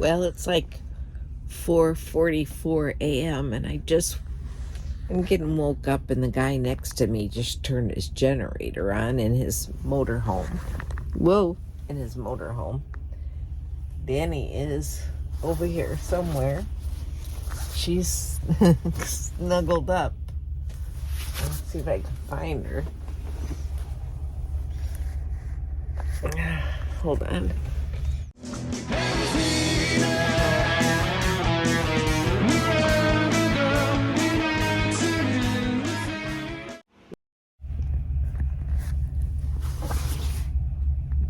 Well, it's like 4:44 a.m. and I'm getting woke up, and the guy next to me just turned his generator on in his motorhome. Whoa, in his motorhome. Danny is over here somewhere. She's snuggled up. Let's see if I can find her. Hold on.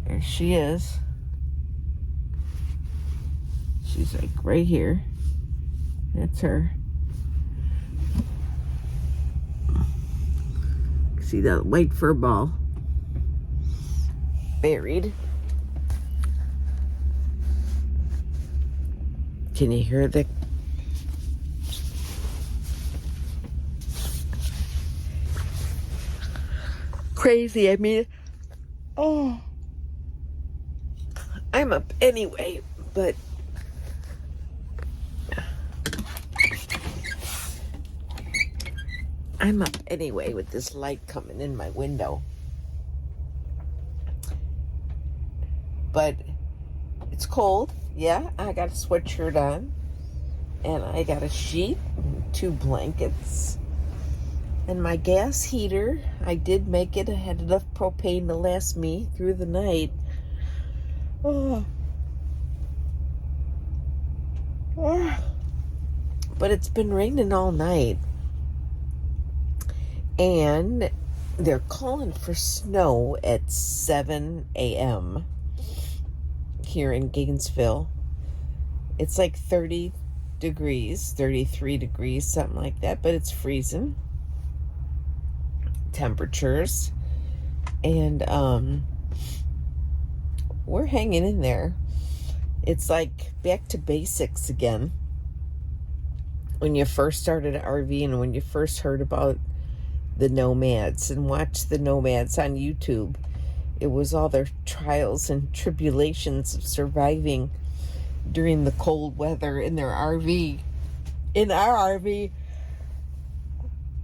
There she is. She's like right here. That's her. See that white fur ball buried. Can you hear the crazy? I mean, oh, I'm up anyway, but I'm up anyway with this light coming in my window. But it's cold. Yeah, I got a sweatshirt on. And I got a sheet, 2 blankets. And my gas heater, I did make it. I had enough propane to last me through the night. Oh. But it's been raining all night. And they're calling for snow at 7 a.m. here in Gainesville. It's like 30 degrees, 33 degrees, something like that, but it's freezing temperatures. And we're hanging in there. It's like back to basics again. When you first started RV and when you first heard about the nomads and watched the nomads on YouTube, it was all their trials and tribulations of surviving during the cold weather in their RV. In our RV.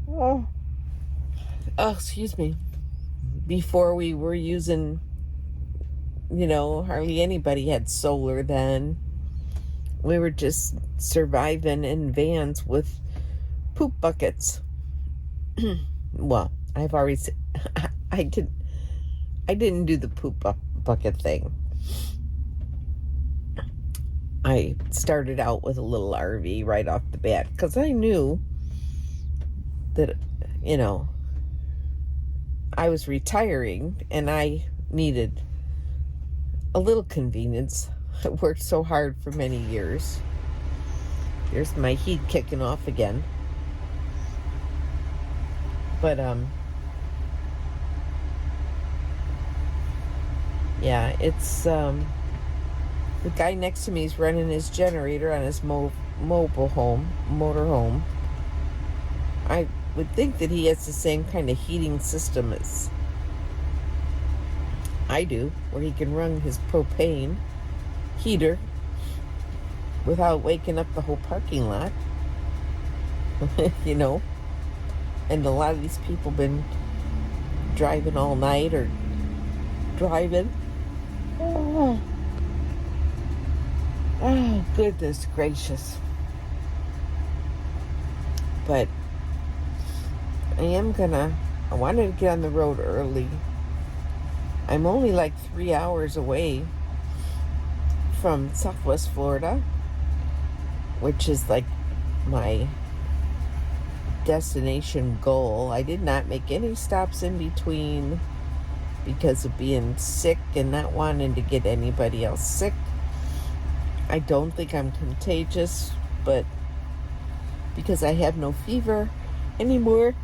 Oh, excuse me. Before we were using, hardly anybody had solar then. We were just surviving in vans with poop buckets. Well, I've already said, I didn't do the poop bucket thing. I started out with a little RV right off the bat because I knew that, I was retiring and I needed a little convenience. I worked so hard for many years. There's my heat kicking off again. But, yeah, it's, the guy next to me is running his generator on his motorhome. I would think that he has the same kind of heating system as I do, where he can run his propane heater without waking up the whole parking lot. And a lot of these people been driving all night or driving. Oh, goodness gracious. But I wanted to get on the road early. I'm only like 3 hours away from Southwest Florida, which is like my destination goal. I did not make any stops in between because of being sick and not wanting to get anybody else sick. I don't think I'm contagious, but because I have no fever anymore.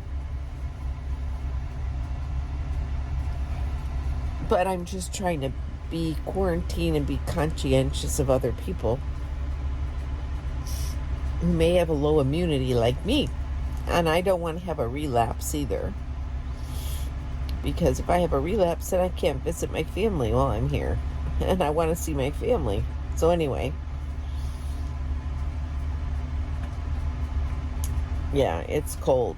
But I'm just trying to be quarantined and be conscientious of other people who may have a low immunity like me. And I don't want to have a relapse either. Because if I have a relapse, then I can't visit my family while I'm here. And I want to see my family. So anyway, Yeah, it's cold.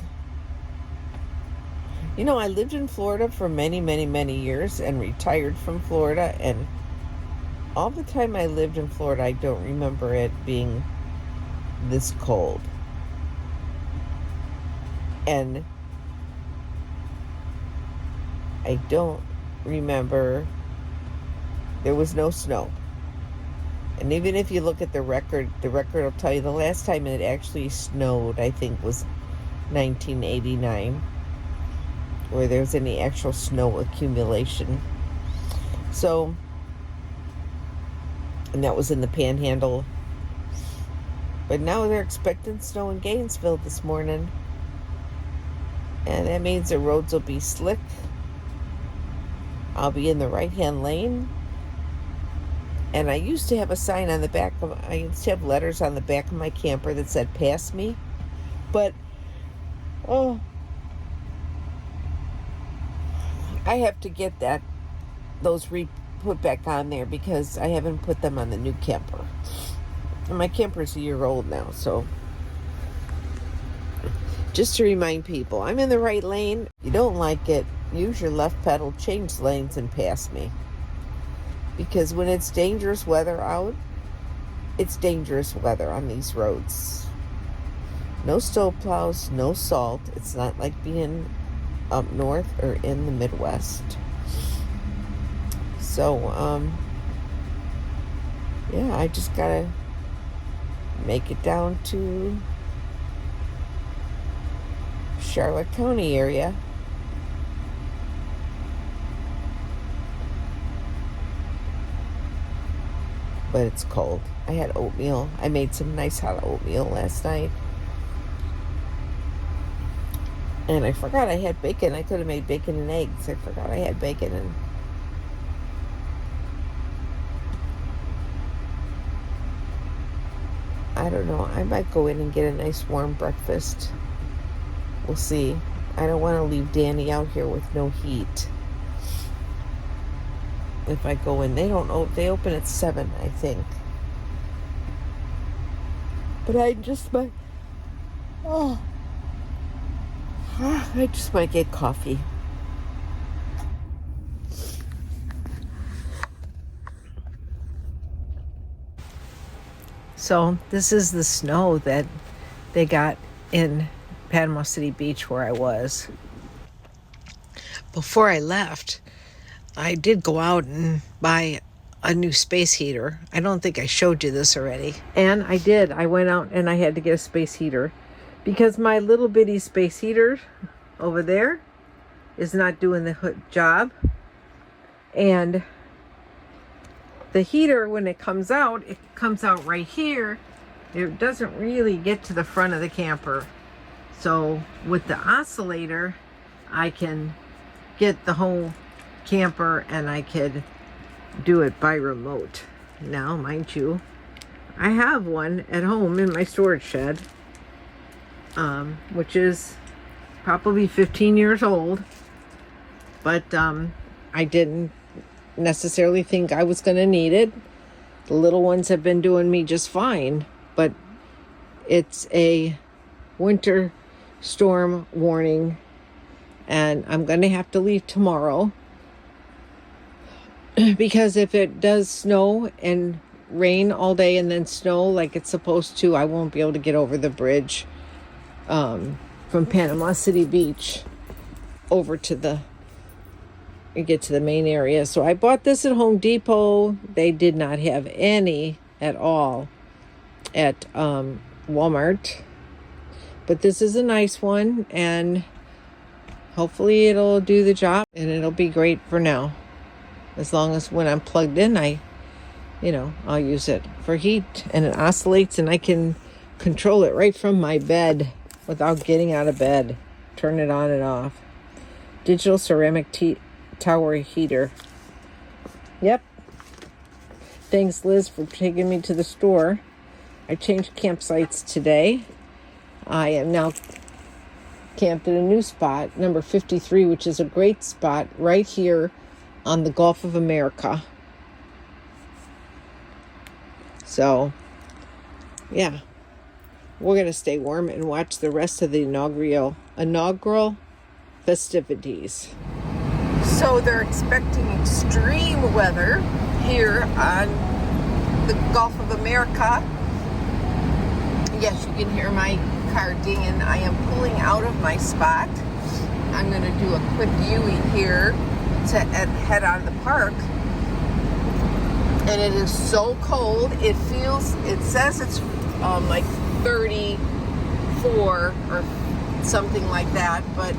You know, I lived in Florida for many, many, many years and retired from Florida. And all the time I lived in Florida, I don't remember it being this cold. And I don't remember, there was no snow. And even if you look at the record will tell you the last time it actually snowed, I think, was 1989, where there's any actual snow accumulation. So, and that was in the Panhandle. But now they're expecting snow in Gainesville this morning. And that means the roads will be slick. I'll be in the right-hand lane. And I used to have a sign on the back of, I used to have letters on the back of my camper that said, pass me. But, oh, I have to get those put back on there because I haven't put them on the new camper. And my camper's a year old now, so just to remind people, I'm in the right lane. You don't like it, use your left pedal, change lanes, and pass me. Because when it's dangerous weather out, it's dangerous weather on these roads. No snow plows, no salt. It's not like being up north or in the Midwest. So, yeah, I just gotta make it down to Charlotte County area. But it's cold. I had oatmeal. I made some nice hot oatmeal last night. And I forgot I had bacon. I could have made bacon and eggs. I forgot I had bacon. And I don't know. I might go in and get a nice warm breakfast. We'll see. I don't want to leave Danny out here with no heat. If I go in, they open at 7, I think. But I just might get coffee. So this is the snow that they got in Panama City Beach where I was. Before I left, I did go out and buy a new space heater. I don't think I showed you this already. And I did. I went out and I had to get a space heater because my little bitty space heater over there is not doing the job. And the heater, when it comes out right here. It doesn't really get to the front of the camper. So with the oscillator, I can get the whole camper and I could do it by remote. Now, mind you, I have one at home in my storage shed, which is probably 15 years old, but I didn't necessarily think I was going to need it. The little ones have been doing me just fine, but it's a winter storm warning and I'm going to have to leave tomorrow because if it does snow and rain all day and then snow like it's supposed to, I won't be able to get over the bridge from Panama City Beach over to get to the main area. So I bought this at Home Depot. They did not have any at all at Walmart. But this is a nice one and hopefully it'll do the job and it'll be great for now. As long as when I'm plugged in, I'll use it for heat and it oscillates and I can control it right from my bed without getting out of bed. Turn it on and off. Digital ceramic tower heater. Yep. Thanks, Liz, for taking me to the store. I changed campsites today. I am now camped at a new spot, number 53, which is a great spot right here on the Gulf of America. So, yeah. we're going to stay warm and watch the rest of the inaugural festivities. So they're expecting extreme weather here on the Gulf of America. Yes, you can hear my car dinging. I am pulling out of my spot. I'm going to do a quick U-turn here to head on the park. And it is so cold. It says it's like 34 or something like that, but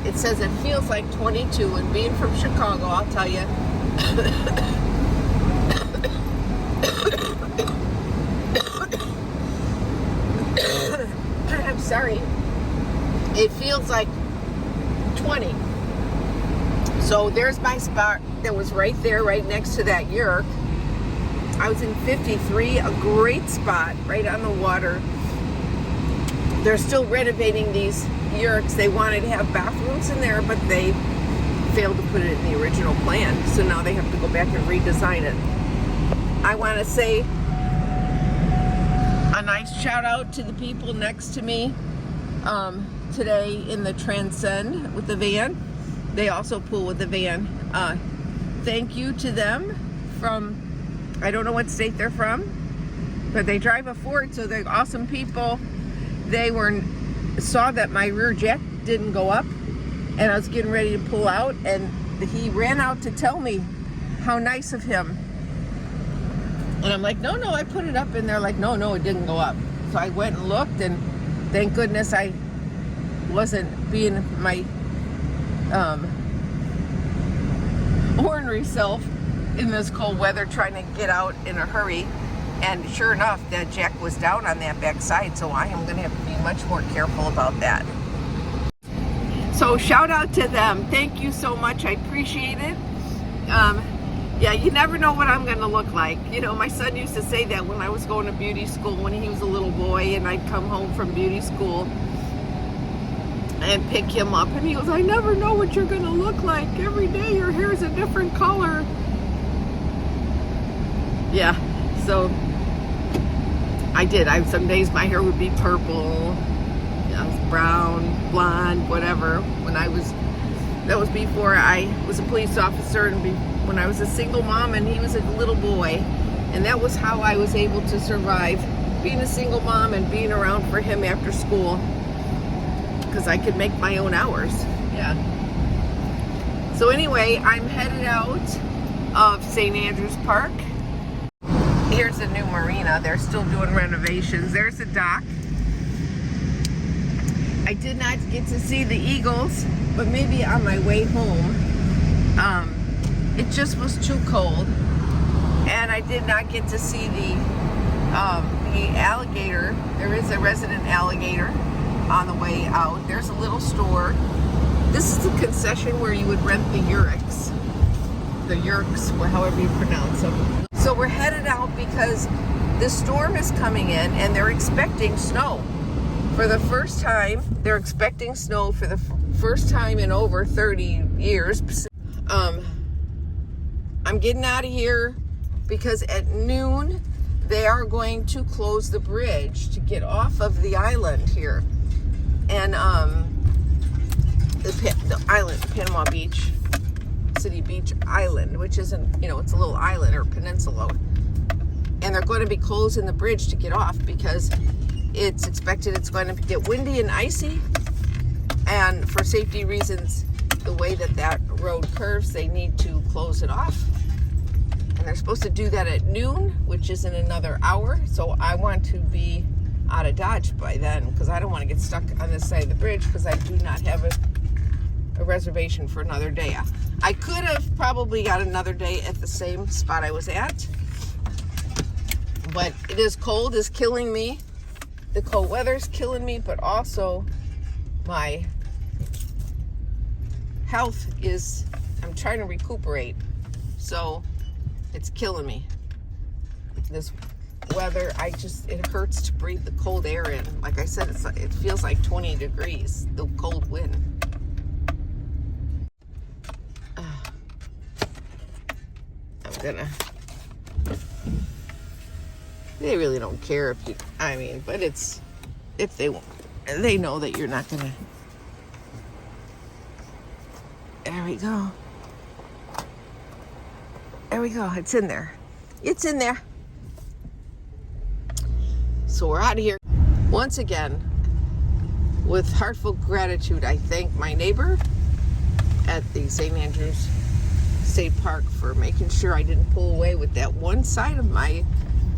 it says it feels like 22. And being from Chicago, I'll tell you, I'm sorry, it feels like 20. So there's my spot that was right there, right next to that yurk. I was in 53, a great spot right on the water. They're still renovating these yurks. They wanted to have bathrooms in there, but they failed to put it in the original plan. So now they have to go back and redesign it. I want to say a nice shout out to the people next to me today in the Transcend with the van. They also pull with the van. Thank you to them from, I don't know what state they're from, but they drive a Ford, so they're awesome people. They saw that my rear jack didn't go up, and I was getting ready to pull out, and he ran out to tell me how nice of him. And I'm like, no, I put it up, and they're like, no, it didn't go up. So I went and looked, and thank goodness I wasn't being my ornery self in this cold weather trying to get out in a hurry. And sure enough, that jack was down on that back side, so I am going to have to be much more careful about that. So shout out to them. Thank you so much. I appreciate it. Yeah, you never know what I'm going to look like. You know, my son used to say that when I was going to beauty school when he was a little boy, and I'd come home from beauty school and pick him up, and he goes, I never know what you're going to look like. Every day your hair's a different color. Yeah, so I did. Some days my hair would be purple, brown, blonde, whatever. That was before I was a police officer, and when I was a single mom and he was a little boy. And that was how I was able to survive being a single mom and being around for him after school, because I could make my own hours. Yeah. So anyway, I'm headed out of St. Andrews Park. Here's a new marina. They're still doing renovations. There's a dock. I did not get to see the eagles, but maybe on my way home. It just was too cold, and I did not get to see the alligator. There is a resident alligator on the way out. There's a little store. This is a concession where you would rent the yurks, however you pronounce them. So we're headed out because the storm is coming in, and they're expecting snow. For the first time, they're expecting snow for the first time in over 30 years. I'm getting out of here because at noon, they are going to close the bridge to get off of the island here. And the island, Panama Beach, City Beach Island, which isn't, it's a little island or peninsula. And they're going to be closing the bridge to get off because it's expected it's going to get windy and icy. And for safety reasons, the way that road curves, they need to close it off. And they're supposed to do that at noon, which is in another hour. So I want to be out of Dodge by then, because I don't want to get stuck on this side of the bridge, because I do not have a reservation for another day. I could have probably got another day at the same spot I was at, but it is cold, is killing me. The cold weather is killing me, but also my health is, I'm trying to recuperate, so it's killing me. This weather, it hurts to breathe the cold air in. Like I said, it feels like 20 degrees, the cold wind. They really don't care if you, I mean, but it's, if they won't, they know that you're not gonna. There we go. There we go. It's in there. It's in there. So we're out of here. Once again, with heartfelt gratitude, I thank my neighbor at the St. Andrews State Park for making sure I didn't pull away with that one side of my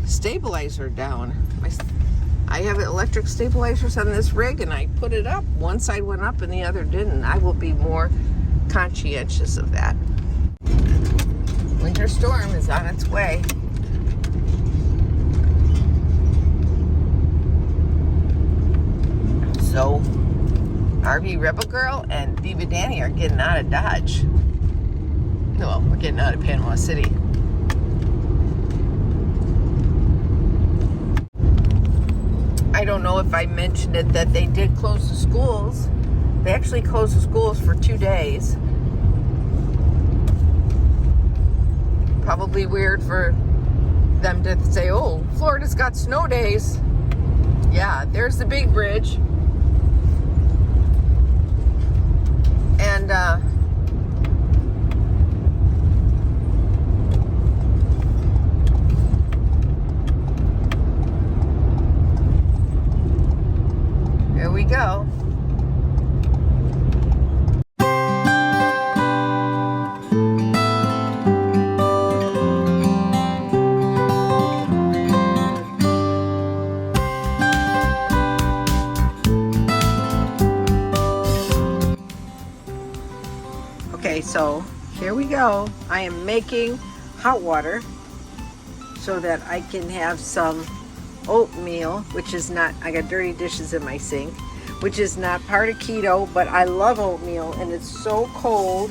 stabilizer down. I have electric stabilizers on this rig, and I put it up. One side went up and the other didn't. I will be more conscientious of that. Winter storm is on its way. So, RV Rebel Girl and Diva Danny are getting out of Dodge. Well, we're getting out of Panama City. I don't know if I mentioned it that they did close the schools. They actually closed the schools for 2 days. Probably weird for them to say, oh, Florida's got snow days. Yeah, there's the big bridge. And here we go. Okay, so here we go. I am making hot water so that I can have some oatmeal, which is not, I got dirty dishes in my sink, which is not part of keto, but I love oatmeal, and it's so cold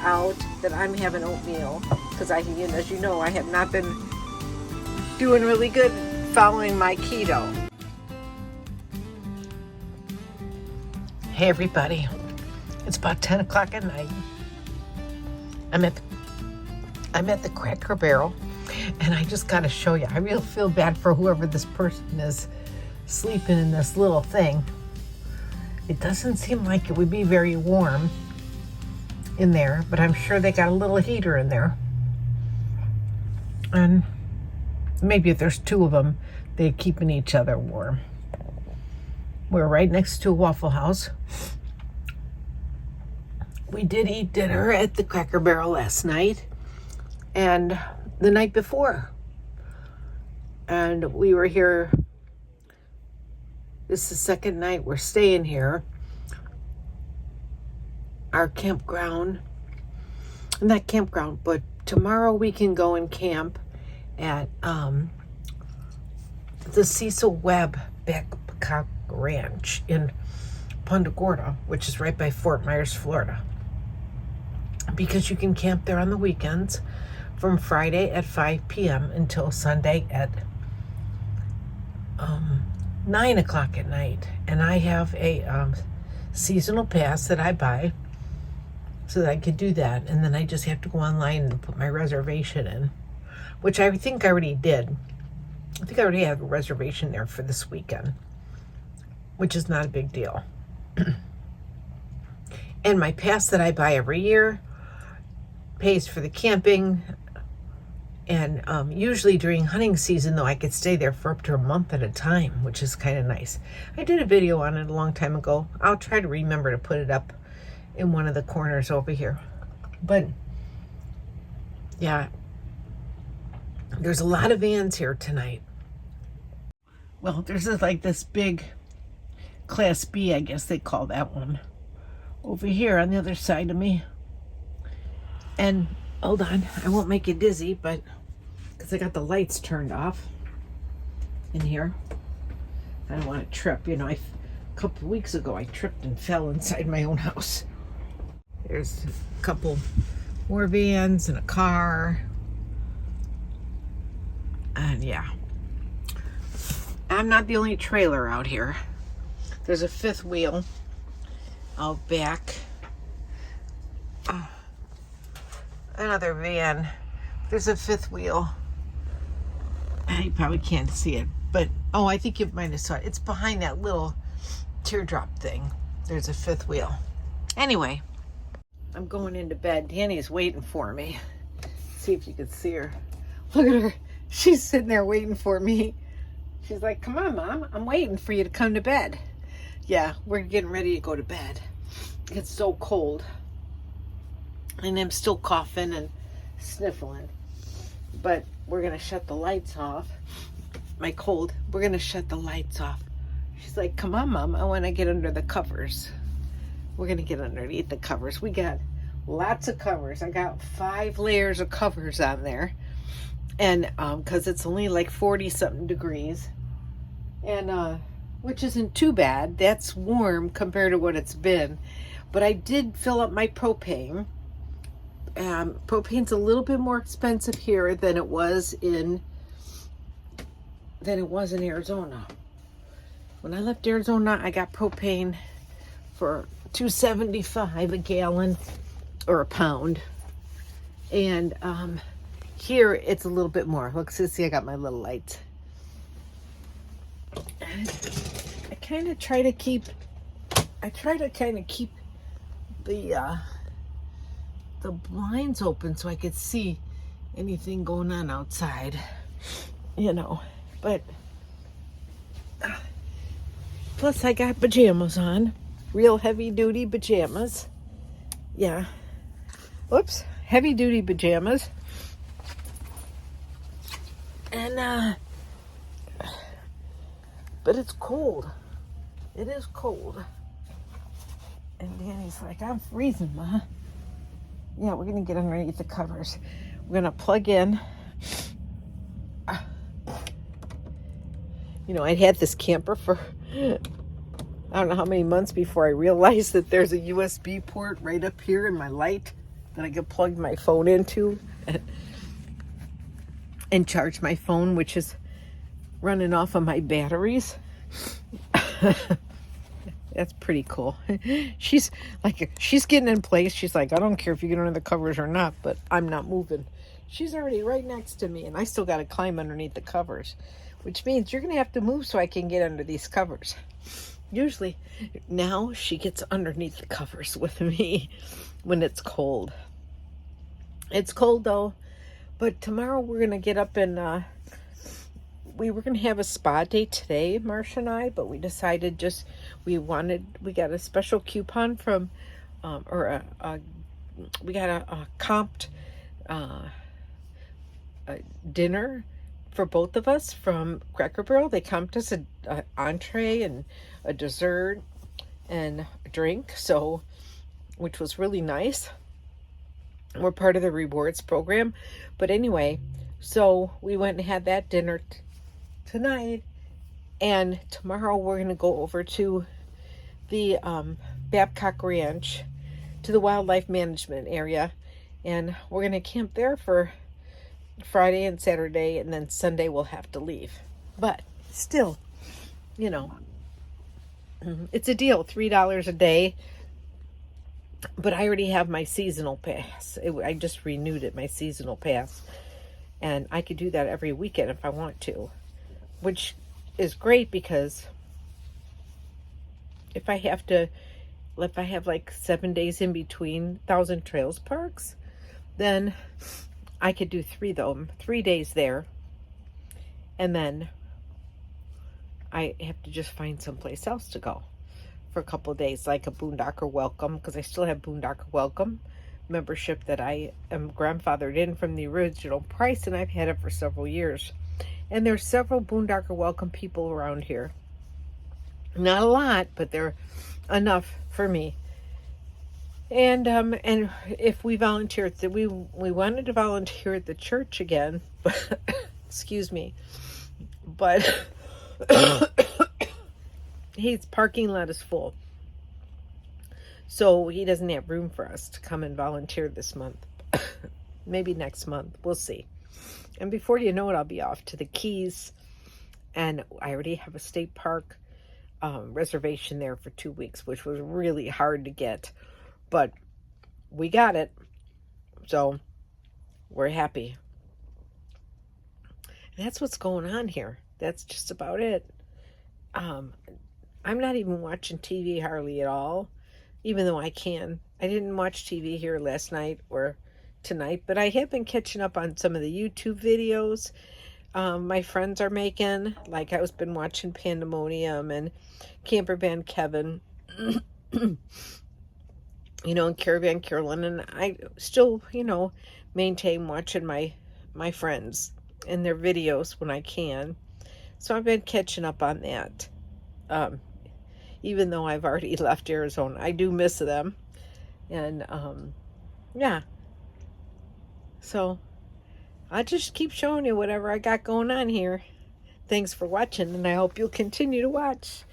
out that I'm having oatmeal because I, you know, as you know, I have not been doing really good following my keto. Hey everybody, it's about 10 o'clock at night. I'm at the Cracker Barrel, and I just got to show you. I really feel bad for whoever this person is sleeping in this little thing. It doesn't seem like it would be very warm in there, but I'm sure they got a little heater in there. And maybe if there's two of them, they're keeping each other warm. We're right next to a Waffle House. We did eat dinner at the Cracker Barrel last night and the night before. And we were here, this is the second night we're staying here. Our campground, not campground, but tomorrow we can go and camp at the Cecil Webb Backpack Ranch in Punta Gorda, which is right by Fort Myers, Florida. Because you can camp there on the weekends from Friday at 5 p.m. until Sunday at 9 o'clock at night. And I have a seasonal pass that I buy so that I could do that. And then I just have to go online and put my reservation in, which I think I already did. I think I already have a reservation there for this weekend, which is not a big deal. And my pass that I buy every year pays for the camping, and usually during hunting season, though, I could stay there for up to a month at a time, which is kind of nice. I did a video on it a long time ago. I'll try to remember to put it up in one of the corners over here. But yeah, there's a lot of vans here tonight. Well, there's like this big Class B, I guess they call that one, over here on the other side of me. And hold on, I won't make you dizzy, but because I got the lights turned off in here, I don't want to trip. You know, a couple of weeks ago I tripped and fell inside my own house. There's a couple more vans and a car, and yeah, I'm not the only trailer out here. There's a fifth wheel out back. Another van. There's a fifth wheel You probably can't see it, but oh, I think you might have saw it. It's behind that little teardrop thing. There's a fifth wheel. Anyway, I'm going into bed. Danny's waiting for me. See if you can see her. Look at her. She's sitting there waiting for me. She's like, come on, Mom. I'm waiting for you to come to bed. Yeah, we're getting ready to go to bed. It's so cold. And I'm still coughing and sniffling. But we're going to shut the lights off. My cold. We're going to shut the lights off. She's like, come on, Mom. I want to get under the covers. We're going to get underneath the covers. We got lots of covers. I got 5 layers of covers on there. And because it's only like 40 something degrees. And which isn't too bad. That's warm compared to what it's been. But I did fill up my propane. Propane's a little bit more expensive here than it was in Arizona. When I left Arizona, I got propane for $2.75 a gallon or a pound. And here it's a little bit more. Look, see, I got my little lights. And I kind of try to keep the blinds open so I could see anything going on outside, but plus I got pajamas on, real heavy duty pajamas. Yeah. Whoops. Heavy duty pajamas. And but it's cold. It is cold. And Danny's like, I'm freezing, Ma. Yeah, we're going to get underneath the covers. We're going to plug in. I'd had this camper for I don't know how many months before I realized that there's a USB port right up here in my light that I could plug my phone into and charge my phone, which is running off of my batteries. That's pretty cool. She's getting in place. She's like, I don't care if you get under the covers or not, but I'm not moving. She's already right next to me, and I still got to climb underneath the covers, which means you're going to have to move so I can get under these covers. Usually, now she gets underneath the covers with me when it's cold. It's cold, though, but tomorrow we're going to get up and we were going to have a spa day today, Marcia and I, but we decided we got a special coupon from, we got a comped dinner for both of us from Cracker Barrel. They comped us an entree and a dessert and a drink, which was really nice. We're part of the rewards program. But anyway, so we went and had that dinner tonight, and tomorrow we're going to go over to the Babcock Ranch, to the wildlife management area, and we're going to camp there for Friday and Saturday, and then Sunday we'll have to leave. But still, it's a deal, $3 a day. But I already have my seasonal pass. I just renewed it, my seasonal pass, and I could do that every weekend if I want to, which is great because if I have like 7 days in between Thousand Trails parks, then I could do 3 days there, and then I have to just find someplace else to go for a couple of days, like a Boondocker Welcome, because I still have Boondocker Welcome membership that I am grandfathered in from the original price, and I've had it for several years. And there's several Boondocker Welcome people around here. Not a lot, but they're enough for me. And if we volunteer, we wanted to volunteer at the church again, but excuse me, but his parking lot is full, so he doesn't have room for us to come and volunteer this month. Maybe next month, we'll see. And before you know it, I'll be off to the Keys, and I already have a state park reservation there for 2 weeks, which was really hard to get, but we got it, so we're happy. That's what's going on here. That's just about it. I'm not even watching TV hardly at all, even though I can. I didn't watch TV here last night or tonight, but I have been catching up on some of the YouTube videos my friends are making. Like I was been watching Pandemonium and Camper Van Kevin, and Caravan Carolyn, and I still, maintain watching my friends and their videos when I can. So I've been catching up on that. Even though I've already left Arizona, I do miss them. And yeah, so I'll just keep showing you whatever I got going on here. Thanks for watching, and I hope you'll continue to watch.